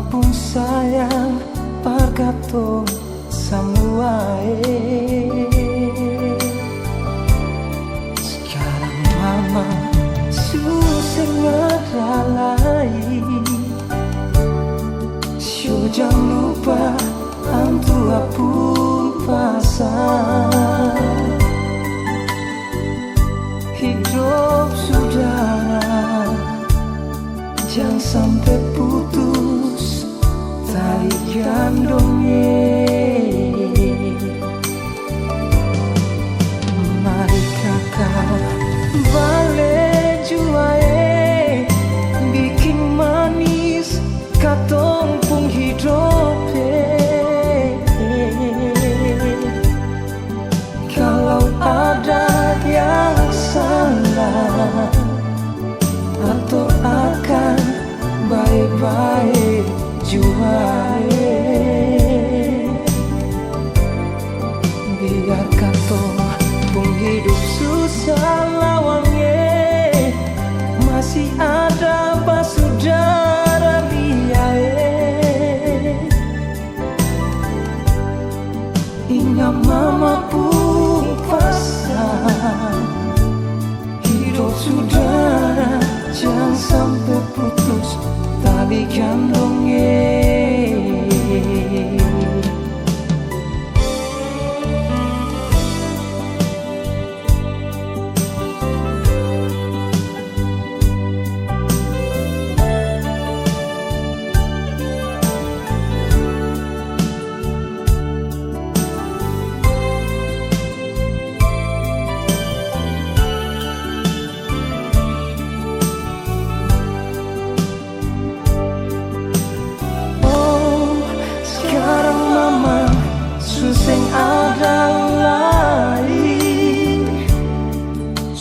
Mama pun sayang perkato semua. Sekarang mama susah ngeralai. Jangan lupa antua pun pasang. Hidup saudara, jangan sampai putus tali gandongnya. Mari kakak balik juae, bikin manis katong pun hidup. Kalau ada yang salah atau akan baik-baik jua, biar katong pun hidup susah lawangnya, masih ada basudara dia. Ingat mama pun pasang. Hidup saudara, jangan sampai putus tali gandongnya.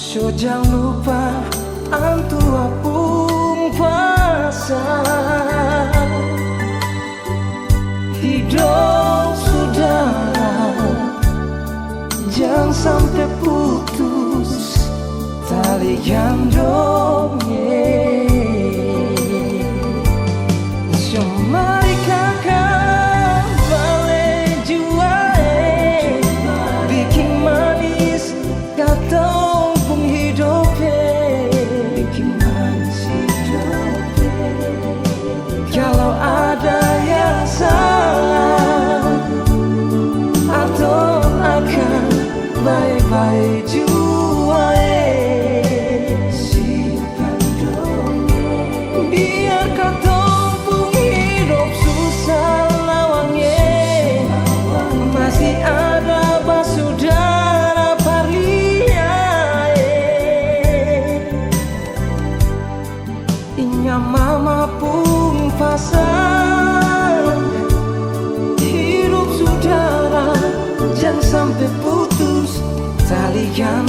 So jangan lupa antua pun pasang. Hidup saudara, jangan sampai putus tali gandongnya. So mari kakak balik juae, bikin manis katong pun hidup. Bikin manis hidup. Kalau ada yang salah atau akan baik-baik jua, siapkan dongnya. Biar katong pun hidup susah lawangnya, masih ada basudara paria. Ingat mama pun pasang. Hidup saudara, jangan sampai putus tali gandong.